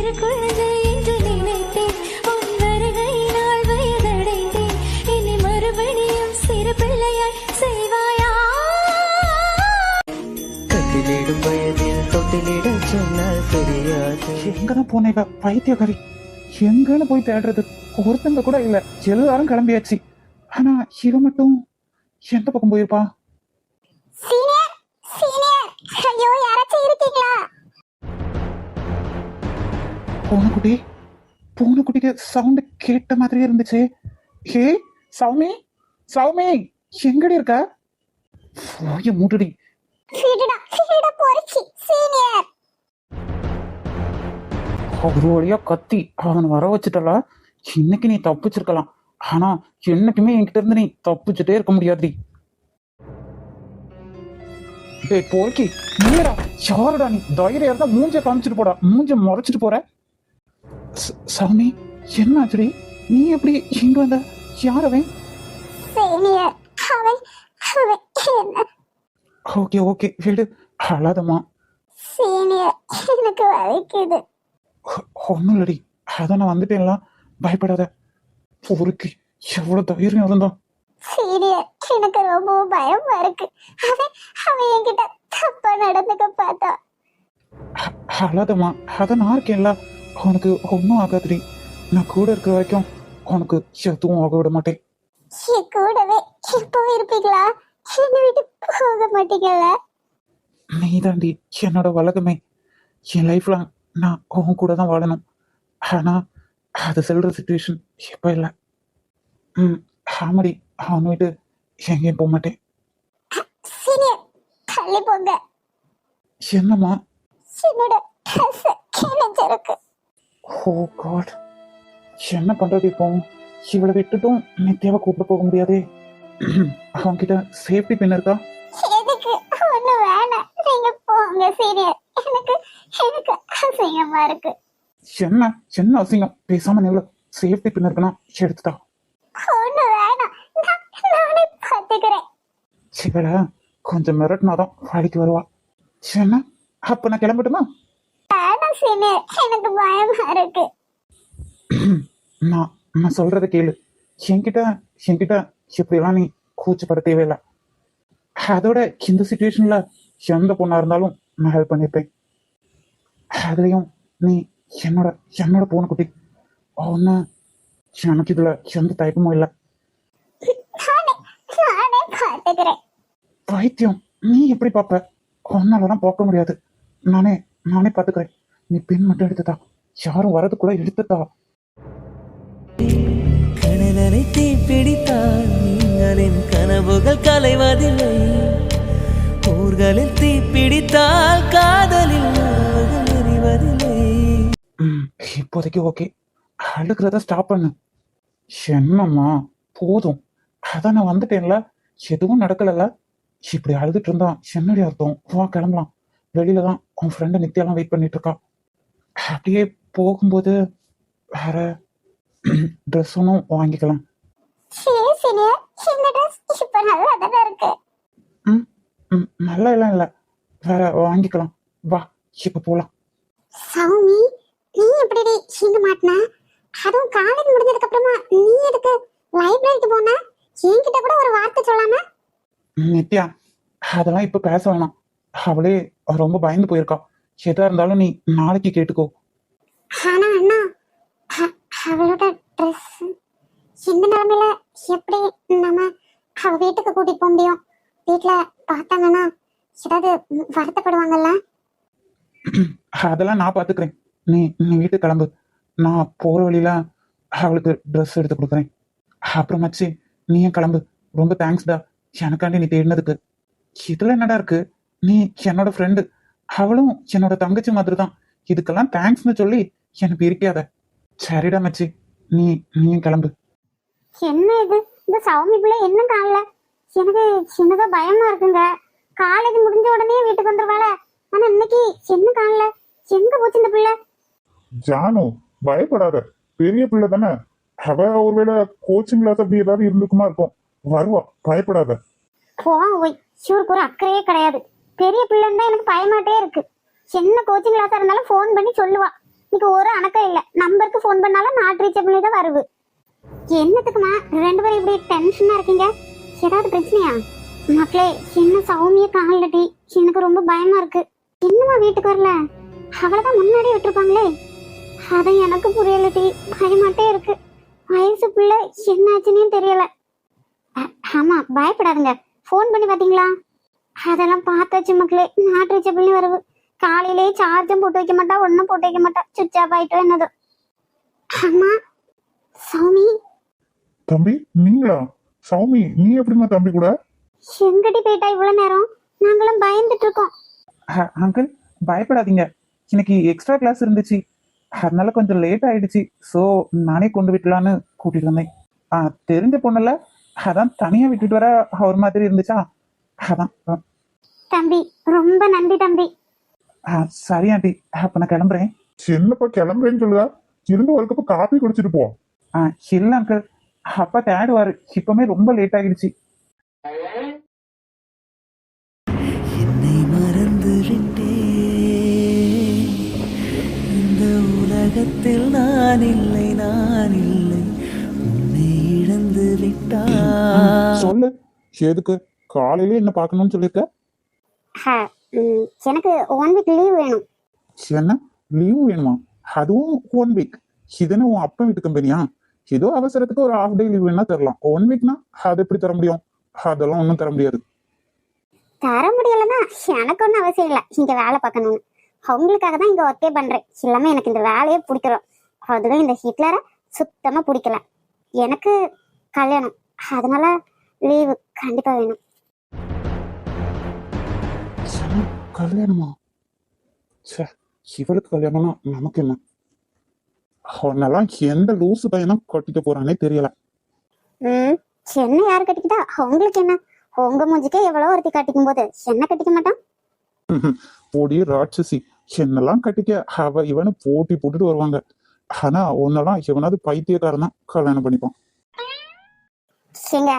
சிறு குழந்தை என்று நினைத்தேன், உன் வருகையினால் வயதடைந்தேன், இனி மறுபடியும் சிறு பிள்ளையாய் செய்வாயா? கட்டிலிடும் வயதில் தொட்டிலிட சொன்னால் தெரியாது. எங்கதான் போன இவ பைத்தியக்காரி? எங்கன்னு போய் தேடுறது? ஒருத்தங்க கூட இல்ல, எல்லாரும் கிளம்பியாச்சு. ஆனா இவ மட்டும் எந்த பக்கம் போயிருப்பா? சீனியர் சீனியர், ஐயோ யாராச்சும் இருக்கீங்களா? பூனைக்குட்டிக்கு சவுண்ட் கேட்ட மாதிரியே இருந்துச்சு. ஹே சௌமி, சௌமி எங்கடி இருக்க? போய மூடுடி. ஃபீடா போறிச்சி சீனியர். ஒரு வழியா கத்தி அவன் வர வச்சுட்டல. இன்னைக்கு நீ தப்பிச்சிருக்கலாம், ஆனா என்னைக்குமே என்கிட்ட இருந்து நீ தப்பிச்சுட்டே இருக்க முடியாது. டேய் போக்கி, நீடா யாருடா நீ? தைரியம் இருந்தா மூஞ்ச காமிச்சிட்டு போடா, மூஞ்ச முறைச்சிட்டு போற. சாமி என்னாச்சுடி? நீ எப்படி இங்க வந்த? யார் அவன்? சீனியர் அவன் என்ன? ஓகே ஓகே வீடு அழாதம்மா. சீனியர் எனக்கு வலிக்குது. ஒன்னும் இல்லடி, அதான் நான் வந்துட்டேன்ல, பயப்படாத. பொறுக்கி எவ்வளவு தைரியம் இருந்தா? சீனியர் எனக்கு ரொம்ப பயமா இருக்கு. அவன் என்கிட்ட தப்பா நடந்துக்க பார்த்தா. அழாதம்மா, அதான் நான் இருக்கேன்ல, உனக்கு ஒன்னும் ஆகாதுடி. நான் கூட இருக்கிற வரைக்கும் உனக்கு எதுவும் ஆக விட மாட்டேன். என் கூடவே எப்பவும் இருப்பீங்களா? என்னை விட்டு போக மாட்டீங்கல்ல? நீ தாண்டி என்னோட உலகமே. என் லைஃப்ல நான் உன் கூட தான் வாழணும். ஆனா அது சொல்ற சுச்சுவேஷன் இப்ப இல்லை. ஆமாடி, அவன் விட்டு எங்கேயும் போக மாட்டேன். சீனியர் தள்ளி போங்க. என்னம்மா? என்னோட ட்ரெஸ் கிழிஞ்சிருக்கு. ஓ காட், என்ன பண்றது இப்போ? இவளை விட்டுட்டும் நித்யாவை கூப்பிட்டு போக முடியாதே. அவன்கிட்ட சேஃப்டி பின் இருக்கா? எனக்கு ஒண்ணு வேணாம், நீங்க போங்க சீனியர். எனக்கு அசிங்கமா இருக்கு. என்ன என்ன அசிங்கம்? பேசாம நீ சேஃப்டி பின் இருக்குன்னா எடுத்துட்டா. ஒண்ணு வேணாம், நானே பாத்துக்கிறேன். சிவல கொஞ்சம் மிரட்டினாதான் வழிக்கு வருவா. என்ன அப்ப நான் கிளம்பட்டுமா? வேணாம் சீனியர், எனக்கு பயமா இருக்கு. நான் சொல்றதை கேளு. என்கிட்ட இப்படியெல்லாம் நீ கூச்சப்பட தேவையில்லை. அதோட இந்த சுச்சுவேஷன்ல எந்த பொண்ணா இருந்தாலும் நான் ஹெல்ப் பண்ணிருப்பேன். அதுலயும் நீ என்னோட பூனைக்குட்டி. ஒன்னு எனக்கு இதுல எந்த தயக்கமும் இல்லை. நானே பாத்துக்கிறேன். பைத்தியம், நீ எப்படி பாப்ப? ஒன்னாலதான் பார்க்க முடியாது. நானே பாத்துக்கிறேன். நீ பின் மட்டும் எடுத்துதா, யாரும் வரதுக்குள்ள எடுத்துதா. கணலனை தீப்பிடித்தால் நீங்களின் கனவுகள் கலைவதில்லை. ஊர்களில் தீப்பிடித்தால் காதலில் உறவுகள் எரிவதில்லை. இப்போதைக்கு ஓகே, அழுகிறத ஸ்டாப் பண்ணு. என்னம்மா போதும், அதான் நான் வந்துட்டேன்ல, எதுவும் நடக்கலல்ல. இப்படி அழுதுட்டு இருந்தா என்னடி அர்த்தம்? வா கிளம்பலாம். வெளியில தான் உன் ஃப்ரெண்டு நித்யாலாம் வெயிட் பண்ணிட்டு இருக்கா. அப்படியே போகும்போது வேற ட்ரெஸ் ஒன்றும் வாங்கிக்கலாம். சரி சீனியர், இந்த ட்ரெஸ் இப்ப நல்லா தானே இருக்கு. நல்லா எல்லாம் இல்லை, வேற வாங்கிக்கலாம். வா இப்ப போலாம். சௌமி, நீ எப்படி இங்க மாட்டின? அதுவும் காலேஜ் முடிஞ்சதுக்கு அப்புறமா நீ எதுக்கு லைப்ரரிக்கு போன? என்கிட்ட கூட ஒரு வார்த்தை சொல்லாம? நித்யா, அதெல்லாம் இப்ப பேச வேணாம். அவளே ரொம்ப பயந்து போயிருக்கா. எதா இருந்தாலும் நீ நாளைக்கு கேட்டுக்கோ. ஆனா அண்ணா, அவளோட ட்ரெஸ் இந்த நிலைமையில எப்படி நம்ம அவ வீட்டுக்கு கூட்டிட்டு போக முடியும்? வீட்டுல பார்த்தாங்கன்னா ஏதாவது வருத்தப்படுவாங்கல்ல? அதெல்லாம் நான் பாத்துக்கிறேன். நீ வீட்டுக்கு கிளம்பு. நான் போற வழியில அவளுக்கு ட்ரெஸ் எடுத்து கொடுக்குறேன். அப்புறமாச்சு நீயும் கிளம்பு. ரொம்ப தேங்க்ஸ்டா, எனக்காண்டி நீ தேடினதுக்கு. இதுல என்னடா இருக்கு? நீ என்னோட ஃப்ரெண்டு, அவளும் என்னோட தங்கச்சி மாதிரி தான். இதுக்கெல்லாம் தேங்க்ஸ்னு சொல்லி எனக்கு இருக்காத. சரிடா மச்சி, நீயும் கிளம்பு. என்ன இது, இந்த சௌமி பிள்ளை என்ன காணல? எனக்கு சின்னதா பயமா இருக்குங்க. காலேஜ் முடிஞ்ச உடனே வீட்டுக்கு வந்துருவாள, ஆனா இன்னைக்கு என்ன காணல? எங்க போச்சு இந்த பிள்ளை? ஜானு, பயப்படாத, பெரிய பிள்ளை தானே. அவ ஒருவேளை கோச்சிங் கிளாஸ் அப்படி ஏதாவது இருந்துக்குமா இருக்கும், வருவா, பயப்படாத. போய் இவருக்கு ஒரு அக்கறையே கிடையாது. பெரிய பிள்ளைன்னு தான் எனக்கு பயமாட்டே இருக்கு. சின்ன கோச்சிங் கிளாஸா இருந்தாலும் ஃபோன் பண்ணி சொல்லுவா, இன்னைக்கு ஒரு அணக்கம் இல்ல. நம்பருக்கு ஃபோன் பண்ணாலும் நாட் ரீச்சபிள் தான் வருது. என்னத்துக்குமா 2 பேரும் இப்படி டென்ஷனா இருக்கீங்க? ஏதாவது பிரச்சனையா? மக்களே, என்ன சௌமிய காணலடி. எனக்கு ரொம்ப பயமா இருக்கு. என்னமா வீட்டுக்கு வரல? அவளதான் முன்னாடி விட்டுருப்பாங்களே. அதான் எனக்கு புரியலடி. பயமாட்டே இருக்கு. வயசு பிள்ளை என்னாச்சுன்னு தெரியல. ஆமா, பயப்படாதுங்க. ஃபோன் பண்ணி பாத்தீங்களா? அதெல்லாம் பார்த்தாச்சு மக்களே. நாட் ரீச்சபிள்னு வருது. காலையிலேயே சார்ஜும் போட்டு வைக்க மாட்டா, ஒன்னும் போட்டு வைக்க மாட்டா. சுவிட்ச் ஆஃப் ஆயிட்டோ என்னதோ. அம்மா, சௌமி. தம்பி நீங்களா? சௌமி, நீ எப்படிமா தம்பி கூட? எங்கடி போயிட்டா இவ்வளவு நேரம்? நாங்களும் பயந்துட்டு இருக்கோம். அங்கிள் பயப்படாதீங்க, இன்னைக்கு எக்ஸ்ட்ரா கிளாஸ் இருந்துச்சு, அதனால கொஞ்சம் லேட் ஆயிடுச்சு. ஸோ நானே கொண்டு விட்டலான்னு கூட்டிட்டு வந்தேன். தெரிஞ்ச பொண்ணுல, அதான் தனியா விட்டுட்டு வர ஒரு மாதிரி இருந்துச்சா, அதான். தம்பி ரொம்ப நன்றி தம்பி. சரி ஆண்டி, அப்ப நான் கிளம்புறேன். என்னப்பா கிளம்புறேன்னு சொல்லுதா? இருந்து ஒரு கப்பு காப்பி குடிச்சிட்டு போ. இல்ல அங்கிள், அப்பா தேடுவாரு. இப்பவுமே ரொம்ப லேட் ஆகிடுச்சு. என்னை மறந்து விட்டேன், இந்த உலகத்தில் நான் இல்லை, நான் இல்லை, உன்னை இழந்து விட்டான். சொல்லு, எதுக்கு காலையில என்ன பார்க்கணும்னு சொல்லியிருக்க? எனக்கு 1 வீக் லீவ் வேணும். என்ன லீவ் வேணுமா? அதுவும் 1 வீக்? இதுன்னு உன் அப்பா வீட்டு கம்பெனியா? ஏதோ அவசரத்துக்கு ஒரு ஹாஃப் டே லீவ் வேணா தரலாம். 1 வீக்னா அது எப்படி தர முடியும்? அதெல்லாம் ஒன்றும் தர முடியாது. தர முடியலன்னா எனக்கு ஒன்றும் அவசியம் இல்லை இங்க வேலை பார்க்கணும்னு. அவங்களுக்காக தான் இங்க ஒர்க்கே பண்றேன். இல்லாம எனக்கு இந்த வேலையே பிடிக்கிறோம். அதுவும் இந்த ஹிட்லரை சுத்தமா பிடிக்கல. எனக்கு கல்யாணம், அதனால லீவு கண்டிப்பா வேணும். கல்யாணமா? சே, இவளுக்கு கல்யாணம்னா நமக்கு என்ன? அவனெல்லாம் எந்த லூசு பையனும் கட்டிக்க போறானே தெரியல. என்ன யாரு கட்டிக்கிட்டா அவங்களுக்கு என்ன? உங்க மூஞ்சிக்கே எவ்வளவு ஒருத்தி கட்டிக்கும் போது என்ன கட்டிக்க மாட்டான்? போடி ராட்சசி, என்னெல்லாம் கட்டிக்க அவ இவனு போட்டி போட்டுட்டு வருவாங்க. ஆனா உன்னெல்லாம் எவனாவது பைத்தியக்காரனா கல்யாணம் பண்ணிப்பான். ஏங்க,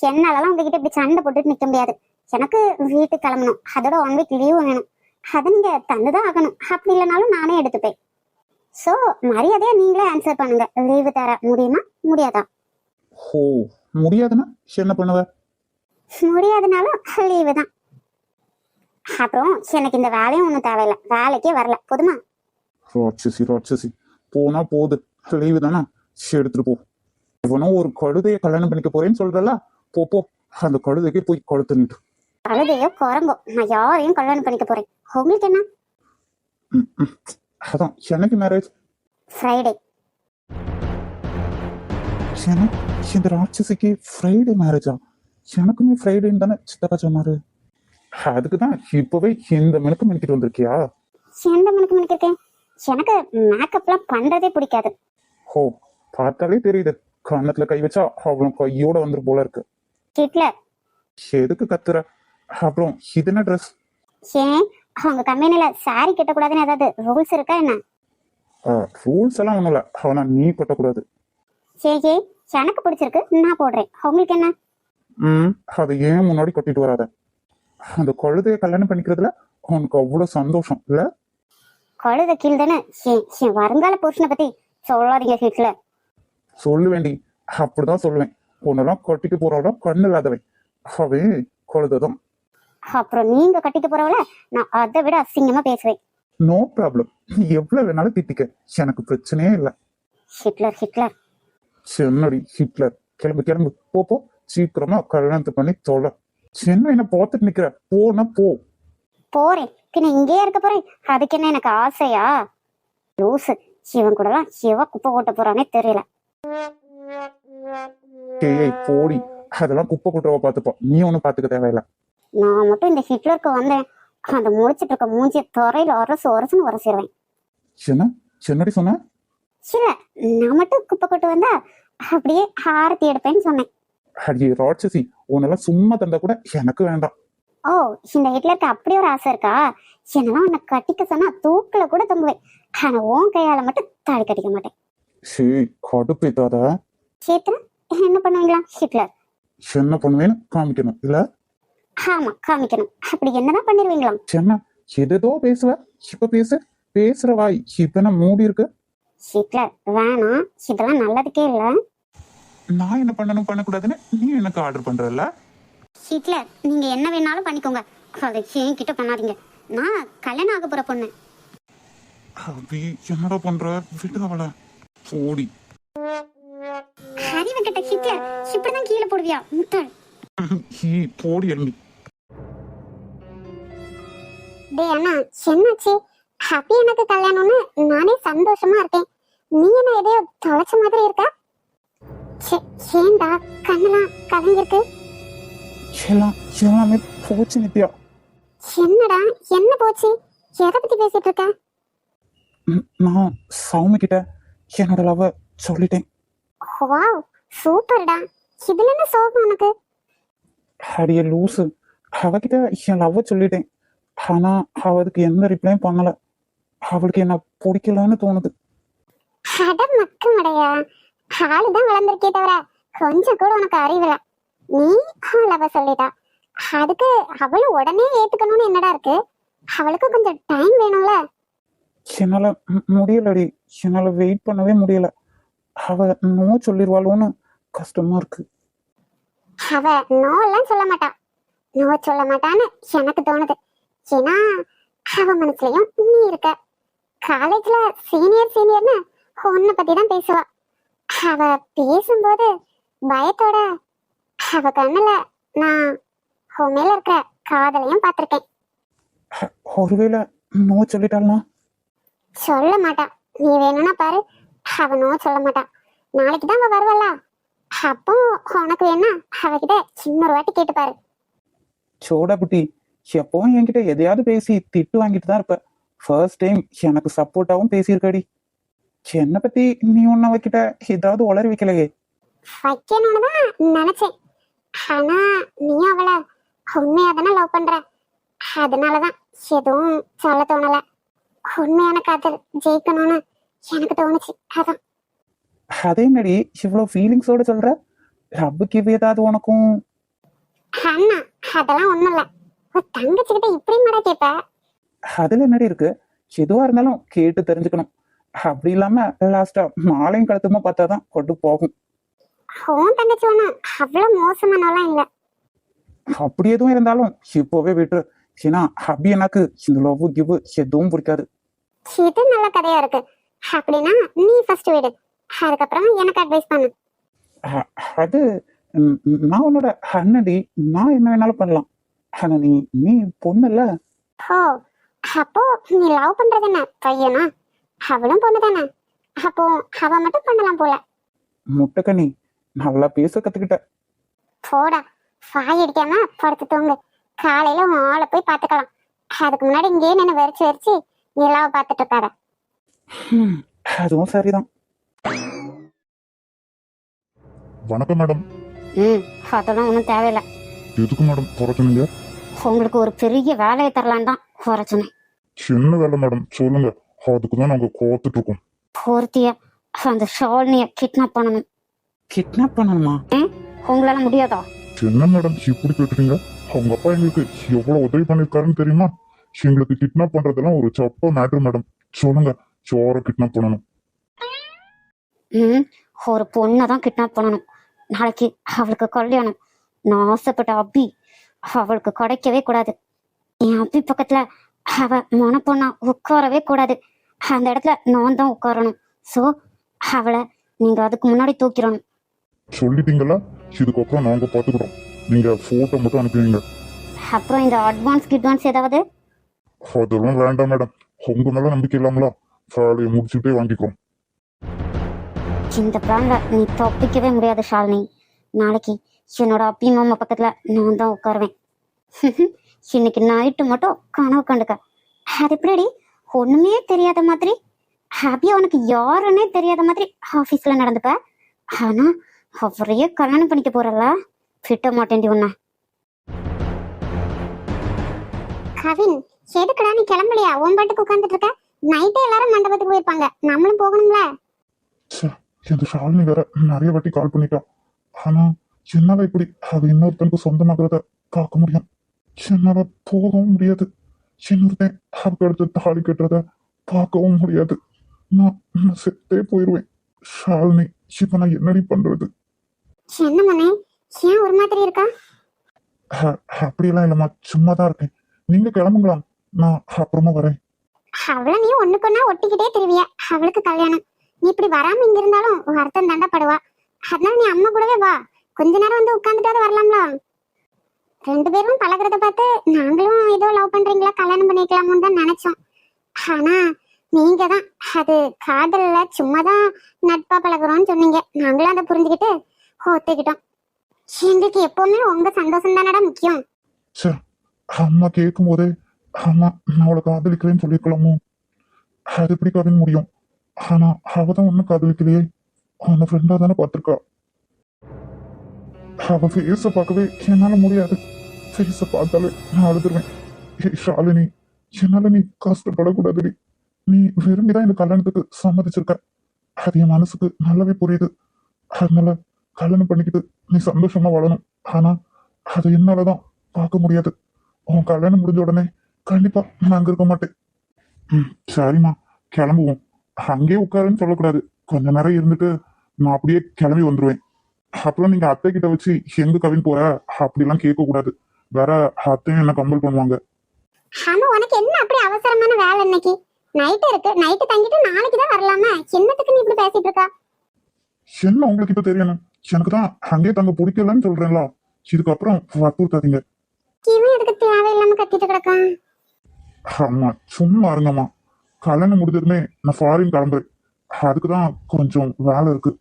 என்னாலலாம் உங்ககிட்ட இப்படி சண்டை போட்டுட்டு நிக்க முடியாது. எனக்கு வீட்டுக்கு கிளம்பணும். அதோட 1 வீக் லீவு வேணும். அதை நீங்க தந்துதான் ஆகணும். அப்படி இல்லைனாலும் நானே எடுத்துப்பேன். சோ மரியாதையா நீங்களே ஆன்சர் பண்ணுங்க. லீவு தர முடியுமா முடியாதா? ஓ, முடியாதுன்னா என்ன பண்ணுவ? முடியாதுனாலும் லீவு தான். அப்புறம் எனக்கு இந்த வேலையும் ஒன்றும் தேவையில்லை. வேலைக்கே வரல, போதுமா? ராட்சசி ராட்சசி, போனா போகுது. லீவு தானா, எடுத்துட்டு போ. இவனும் ஒரு கழுதைய கல்யாணம் பண்ணிக்க போறேன்னு சொல்றல, போ போ, அந்த கழுதைக்கு போய் கழுத்து நின்று. கழுதையோ குரங்கோ, நான் யாரையும் கல்யாணம் பண்ணிக்க போறேன். உங்களுக்கு என்ன? அதான் எனக்கு மேரேஜ் ஃப்ரைடே. இந்த ராட்சசிக்கு ஃப்ரைடே மேரேஜா? எனக்குமே ஃப்ரைடேன்னு தானே சித்தப்பா சொன்னாரு. அதுக்குதான் இப்பவே இந்த மெனுக்கு மெனுக்கிட்டு வந்திருக்கியா? எந்த மணிக்கு இருக்கேன்? எனக்கு மேக்கப்லாம் பண்றதே பிடிக்காது. ஓ, பார்த்தாலே தெரியுது. கண்ணத்துல கை வச்சா அவ்வளவு கையோட வந்துரு போல இருக்கு. ஹிட்லர். எதுக்கு கத்துற? அப்புறம் இது என்ன ட்ரெஸ்? ஏன் அவங்க கம்பெனில சாரி கட்டக்கூடாதுன்னு ஏதாவது ரூல்ஸ் இருக்கா என்ன? ரூல்ஸ் எல்லாம் ஒண்ணும் இல்ல, அவனா நீ கட்டக்கூடாது. சரி, எனக்கு பிடிச்சிருக்கு, நான் போடுறேன். உங்களுக்கு என்ன? அதை ஏன் முன்னாடி கட்டிட்டு வராத. அந்த கழுதைய கல்யாணம் பண்ணிக்கிறதுல அவனுக்கு அவ்வளவு சந்தோஷம் இல்ல? கழுத கீழ் தானே. என் வருங்கால புருஷனை பத்தி சொல்லாதீங்க ஹிட்லர். சொல்ல வேண்டி அப்படிதான் சொல்லுவேன். உன்னெல்லாம் கட்டிட்டு போறவளா கண்ணு இல்லாதவன், அவன் கழுதைதான். அப்புறம் நீங்க கட்டிக்க போறவள நான் அதை விட அசிங்கமா பேசுவேன். நோ ப்ராப்ளம், நீ எவ்வளவு வேணாலும் திட்டிக்க, எனக்கு பிரச்சனையே இல்லை. Hitler Hitler. சென்னடி ஹிட்லர், கிளம்பு கிளம்பு, போ போ, சீக்கிரமா கல்யாணத்தை பண்ணி தொலை. சென்னை என்ன பார்த்துட்டு நிக்கிற? போனா போ. போறேன், பின்ன இங்கேயே இருக்க போறேன். அதுக்கு என்ன எனக்கு ஆசையா? லூசு, இவன் கூட எல்லாம் சிவ குப்பை போட்ட போறானே தெரியல. ஏய் போடி, அதெல்லாம் குப்பை கொட்டுறவ பாத்துப்போம், நீ ஒண்ணும் பாத்துக்க தேவையில்ல. நான் மட்டும் இந்த ஹிட்லருக்கு வந்தேன், அந்த முடிச்சிட்டு இருக்க மூஞ்சிய துறையில உரசுன்னு உரசிடுவேன். என்ன சென்னடி சொன்ன? இல்ல, நான் மட்டும் குப்பை கொட்டு வந்தா அப்படியே ஆரத்தி எடுப்பேன்னு சொன்னேன். அடியே ராட்சசி, உன்னெல்லாம் சும்மா தந்தா கூட எனக்கு வேண்டாம். ஓ, இந்த ஹிட்லருக்கு அப்படி ஒரு ஆசை இருக்கா? என்னெல்லாம் உன்னை கட்டிக்க சொன்னா தூக்குல கூட தொங்குவேன். ஆனா உன் கையால மட்டும் தாலி கட்டிக்க மாட்டேன். சீ, கடுப்பேத்தாத. சேத்ரா, என்ன பண்ணுவீங்களா ஹிட்லர்? என்ன பண்ணுவேன்னு காமிக்கணும் இல்ல? ஆமா, காமிக்கணும். அப்படி என்னதான் பண்ணிருவீங்களா? சென்ன எதோ பேசுவ, இப்ப பேசு. பேசுற வாய் இப்ப மூடி இருக்கு. ஹிட்லர் வேணாம், இதெல்லாம் நல்லதுக்கே இல்ல. நான் என்ன பண்ணணும் பண்ணக்கூடாதுன்னு நீ எனக்கு ஆர்டர் பண்றல. ஹிட்லர் நீங்க என்ன வேணாலும் பண்ணிக்கோங்க, அதை என்கிட்ட பண்ணாதீங்க. நான் கல்யாணம் ஆக போற பொண்ணு. அபி என்னடா பண்ற, விட்டு அவளை போடி. அறிவு கெட்ட ஹிட்லர், இப்படிதான் கீழே போடுவியா முட்டாள். போடி எண்ணி. டேய் அண்ணா, என்னாச்சு? ஹாப்பி எனக்கு கல்யாணம்னு நானே சந்தோஷமா இருக்கேன். நீ என்ன எதையோ தொலைச்ச மாதிரி இருக்க? ஏண்டா கண்ணெல்லாம் கலங்கிருக்கு? எல்லாமே போச்சு நித்யா. என்னடா என்ன போச்சு? எதை பத்தி பேசிட்டு இருக்க? நான் சௌமி கிட்ட என்னோட லவ் சொல்லிட்டேன். வாவ் சூப்பர்டா. இதுல என்ன சோகம் உனக்கு? அடியே லூசு, அவகிட்ட என் லவ் சொல்லிட்டேன். ஆனா அவ அதுக்கு எந்த ரிப்ளையும் பண்ணல. அவளுக்கு என்ன பிடிக்கலன்னு தோணுது. அட மக்கமடையா, ஆளுதான் வளர்ந்துருக்கே தவிர கொஞ்சம் கூட உனக்கு அறிவில்ல. நீ லவ் சொல்லிட்டா, அதுக்கு அவளும் உடனே ஏத்துக்கணும்னு என்னடா இருக்கு? அவளுக்கு கொஞ்சம் டைம் வேணும்ல. என்னால முடியலடி, என்னால வெயிட் பண்ணவே முடியல. அவ நோ சொல்லிடுவாளோன்னு கஷ்டமா இருக்கு. அவ நோ எல்லாம் சொல்ல மாட்டா, நோ சொல்ல மாட்டான்னு எனக்கு தோணுது. ஏன்னா அவ மனசுலயும் நீ இருக்க. காலேஜ்ல சீனியர்னு உன்னை பத்தி தான் பேசுவா. அவ பேசும்போது பயத்தோட அவ கண்ணுல நான் உன் மேல இருக்கிற காதலையும் பார்த்திருக்கேன். ஒருவேளை நோ சொல்லிட்டாள்னா? சொல்ல மாட்டா, நீ வேணும்னா பாரு. அவ நோ சொல்ல மாட்டா. நாளைக்கு தான் அவ வருவல்ல, அப்போ உனக்கு வேணா அவகிட்ட இன்னொரு வாட்டி கேட்டு பாரு. சோடா குட்டி, எப்பவும் என்கிட்ட எதையாவது பேசி திட்டு வாங்கிட்டு தான் இருப்ப. ஃபர்ஸ்ட் டைம் எனக்கு சப்போர்ட்டாவும் பேசியிருக்கடி. என்னை பத்தி நீ ஒன்னு அவகிட்ட ஏதாவது உளறி வைக்கலையே? வைக்கணும்னு தான் நினைச்சேன். ஆனா நீ அவளை உண்மையா தானே லவ் பண்ற, அதனாலதான் எதுவும் சொல்ல தோணல. உண்மையான காதல் ஜெயிக்கணும்னு எனக்கு தோணுச்சு, அதான். அதே நடி இவ்வளவு ஃபீலிங்ஸோட சொல்ற? ரப்புக்கு இது ஏதாவது உனக்கும்? அண்ணா அதெல்லாம் ஒண்ணும் இல்ல. ஒரு தங்கச்சிக்கிட்ட இப்படி மாடா கேப்ப? அதுல என்னடி இருக்கு? எதுவா இருந்தாலும் கேட்டு தெரிஞ்சுக்கணும். அப்படி இல்லாம லாஸ்டா மாலையும் கழுத்துமா பார்த்தாதான் கொண்டு போகும். உன் தங்கச்சி ஒண்ணும் அவ்வளவு மோசமானலாம் இல்ல. அப்படி எதுவும் இருந்தாலும் இப்போவே விட்டுரு. ஏன்னா அப்படி எனக்கு இந்த லவ் கிவ் எதுவும் பிடிக்காது. இது நல்ல கதையா இருக்கு. அப்படின்னா நீ ஃபர்ஸ்ட் விடு, அதுக்கப்புறம் எனக்கு அட்வைஸ் பண்ணு. அது நான் உன்னோட அண்ணடி, நான் என்ன வேணாலும் பண்ணலாம். ஆனா நீ பொண்ணு இல்ல. ஓ, அப்போ நீ லவ் பண்றது என்ன பையனா? அவளும் பொண்ணு தானே, அப்போ அவ மட்டும் பண்ணலாம் போல. முட்டைக்கண்ணி, நல்லா பேச கத்துக்கிட்ட. போடா, வாய் அடிக்காம படுத்து தூங்கு. காலையில உன் ஆளை போய் பாத்துக்கலாம். அதுக்கு முன்னாடி இங்கேயே நின்று வெறிச்சு நிலாவை பார்த்துட்டு இருக்காத. அதுவும் சரிதான். வணக்கம் மேடம். அதெல்லாம் ஒன்றும் தேவையில்லை. எதுக்கு மேடம் குறை சொன்னீங்க? உங்களுக்கு ஒரு பெரிய வேலையை தரலான் தான் குறை சொன்னேன். சின்ன வேலை மேடம், சொல்லுங்க. அதுக்கு தான் நாங்க காத்துட்டு இருக்கோம். பூர்த்திய அந்த ஷாலினிய கிட்னாப் பண்ணணும். கிட்னாப் பண்ணணுமா? உங்களால முடியாதா? என்ன மேடம் இப்படி கேட்டுறீங்க? அவங்க அப்பா எங்களுக்கு எவ்வளவு உதவி பண்ணிருக்காருன்னு தெரியுமா? எங்களுக்கு கிட்னாப் பண்றதெல்லாம் ஒரு சப்ப மேட்ரு மேடம். சொல்லுங்க, சோர கிட்னாப் பண்ணணும். ஒரு பொண்ணை தான் கிட்னாப் பண்ணணும். நாளைக்கு அவளுக்கு கல்யாணம். நான் ஆசைப்பட்ட அபி அவளுக்கு கிடைக்கவே கூடாது. என் அபி பக்கத்துல அவ மனப்பொண்ணா உட்காரவே கூடாது. அந்த இடத்துல நான் தான் உட்காரணும். சோ அவளை நீங்க அதுக்கு முன்னாடி தூக்கிடணும். சொல்லிட்டீங்களா? இதுக்கப்புறம் நாங்க பாத்துக்கிறோம். நீங்க போட்டோ மட்டும் அனுப்புவீங்க. அப்புறம் இந்த அட்வான்ஸ் ஏதாவது? அதெல்லாம் வேண்டாம் மேடம். உங்க மேல நம்பிக்கை இல்லாமலா? வேலையை முடிச்சுட்டே வாங்கிக்கிறோம். இந்த பிளான்ல நீ தப்பிக்கவே முடியாது ஷாலினி. நாளைக்கு என்னோட அப்பி மாமா பக்கத்துல நான் தான் உட்காருவேன். இன்னைக்கு நைட்டு மட்டும் கனவு கண்டுக்க. அது எப்படி ஒண்ணுமே தெரியாத மாதிரி, ஹாப்பியா உனக்கு யாருன்னே தெரியாத மாதிரி ஆபீஸ்ல நடந்துப்ப. ஆனா அவரையே கல்யாணம் பண்ணிக்க போறல, திட்ட மாட்டேன்டி உன்ன. கவின், எதுக்குடா நீ கிளம்பலையா? உன் பாட்டுக்கு உட்காந்துட்டு இருக்க. நைட்டே எல்லாரும் மண்டபத்துக்கு போயிருப்பாங்க, நம்மளும் போகணும்ல. இந்த ஷாலினி வேற நிறைய வாட்டி கால் பண்ணிட்டா. ஆனா என்னால இப்படி அது இன்னொருத்தனுக்கு சொந்தமாகிறத பார்க்க முடியும். என்னால போகவும் முடியாது. இன்னொருத்தன் அவருக்கு அடுத்து தாலி கட்டுறத பார்க்கவும் முடியாது. நான் செத்தே போயிடுவேன். ஷாலினி, இப்ப நான் என்னடி பண்றது? என்ன மனே, ஏன் ஒரு மாதிரி இருக்கா? அப்படியெல்லாம் இல்லம்மா, சும்மா தான் இருக்கேன். நீங்க கிளம்புங்களா, நான் அப்புறமா வரேன். அவளை நீ ஒண்ணுக்குன்னா ஒட்டிக்கிட்டே திருவிய. அவளுக்கு கல்யாணம், நீ இப்படி வராம இங்க இருந்தாலும் வருத்தம் தாண்டப்படுவா. அதனால நீ அம்மா கூடவே வா, கொஞ்ச நேரம் வந்து உட்காந்துட்டாவது வரலாம்ல. 2 பேரும் பழகிறத பார்த்து நாங்களும் ஏதோ லவ் பண்றீங்களா, கல்யாணம் பண்ணிக்கலாமோன்னு தான் நினைச்சோம். ஆனா நீங்க தான் அது காதல்ல சும்மாதான் நட்பா பழகுறோம்னு சொன்னீங்க. நாங்களும் அதை புரிஞ்சுக்கிட்டு ஒத்துக்கிட்டோம். எங்களுக்கு எப்பவுமே உங்க சந்தோஷம் தானடா முக்கியம். சார், அம்மா கேட்கும் போதே அம்மா நான் அவளை காதலிக்கிறேன்னு சொல்லியிருக்கலாமோ? அது எப்படி கவின் முடியும்? ஆனா அவதான் ஒன்னும் காதலிக்கலையே, அவனை ஃப்ரெண்டா தானே பார்த்திருக்கா. அவ ஃபேஸ பார்க்கவே என்னால முடியாது. ஃபேஸ பார்த்தாலே நான் அழுதுருவேன். ஷாலினி, என்னால நீ கஷ்டப்படக்கூடாதுடி. நீ விரும்பிதான் இந்த கல்யாணத்துக்கு சம்மதிச்சிருக்க. அது என் மனசுக்கு நல்லாவே புரியுது. அதனால கல்யாணம் பண்ணிக்கிட்டு நீ சந்தோஷமா வாழணும். ஆனா அது என்னாலதான் பார்க்க முடியாது. உன் கல்யாணம் முடிஞ்ச உடனே கண்டிப்பா நான் அங்க இருக்க மாட்டேன். சரிம்மா, கிளம்புவோம். அங்கேயே உட்காருன்னு சொல்லக்கூடாது. கொஞ்ச நேரம் இருந்துட்டு நான் அப்படியே கிளம்பி வந்துருவேன். அப்புறம் நீங்க அத்தை கிட்ட வச்சு எங்க கவின் போற அப்படிலாம் கேட்க கூடாது. வேற அத்தையும் என்ன கம்பல் பண்ணுவாங்க. ஆமா, உனக்கு என்ன அப்படி அவசரமான வேலை? இன்னைக்கு நைட் இருக்கு, நைட்டு தங்கிட்டு நாளைக்கு தான் வரலாமா? என்னத்துக்கு நீ இப்படி பேசிட்டு இருக்கா? என்ன உங்களுக்கு இப்ப தெரியணும்? எனக்கு தான் அங்கேயே தங்க பிடிக்கலன்னு சொல்றேன்ல. இதுக்கப்புறம் வற்புறுத்தாதீங்க. இவன் எதுக்கு தேவையில்லாம கத்திட்டு கிடக்கான்? ஆமா, சும்மா இருங்கம்மா. கல்யாணம் முடிஞ்சதுமே நான் ஃபாரின் கிளம்புறேன். அதுக்குதான் கொஞ்சம் வேலை இருக்கு.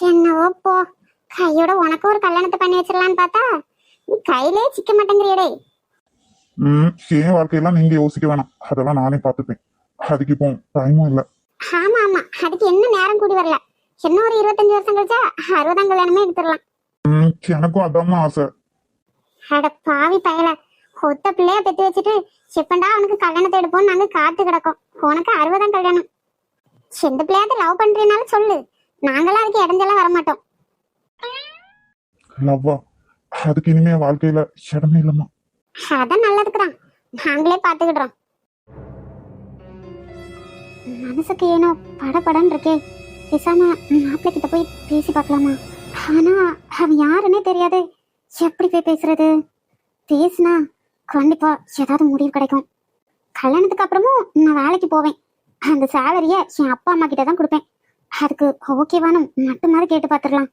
என்னவோ போ, கையோட உனக்கு ஒரு கல்யாணத்தை பண்ணி வச்சிடலான்னு பார்த்தா நீ கையிலே சிக்க மாட்டேங்கிறியடே. என் வாழ்க்கையெல்லாம் நீங்க யோசிக்க வேணாம். அதெல்லாம் நானே பார்த்துப்பேன். அதுக்கு இப்போ டைமும் இல்லை. ஆமா ஆமா, அதுக்கு என்ன நேரம் கூடி வரல. என்ன ஒரு 25 வருஷம் கழிச்சா 60ஆம் கல்யாணமே எடுத்துடலாம். எனக்கும் அதான் ஆசை. அட பாவி பயல, ஒத்த பிள்ளையா பெத்து வச்சுட்டு எப்பண்டா அவனுக்கு கல்யாணத்தை எடுப்போம் நாங்க காத்து கிடக்கோம். உனக்கு 60ஆம் கல்யாணம். எந்த பிள்ளையாவது லவ் பண்றீனாலும் சொல்லு, நாங்களாம் அதுக்கு இடைஞ்செல்லாம் வரமாட்டோம். லவ்வா, அதுக்கு இனிமே வாழ்க்கையில இடமே இல்லம்மா. அதான் நல்லதுக்குதான், நாங்களே பாத்துக்கிடுறோம். மனசுக்கு ஏனோ படபடன்னு இருக்கே. பேசாம மாப்பிள்ளை கிட்ட போய் பேசி பார்க்கலாமா? ஆனா அவன் யாருன்னே தெரியாது, எப்படி போய் பேசுறது? பேசினா கண்டிப்பா ஏதாவது முடிவு கிடைக்கும். கல்யாணத்துக்கு அப்புறமும் நான் வேலைக்கு போவேன். அந்த சேலரிய என் அப்பா அம்மா கிட்ட தான் கொடுப்பேன். அதுக்கு ஓகேவானு மட்டும் மாதிரி கேட்டு பார்த்துடலாம்.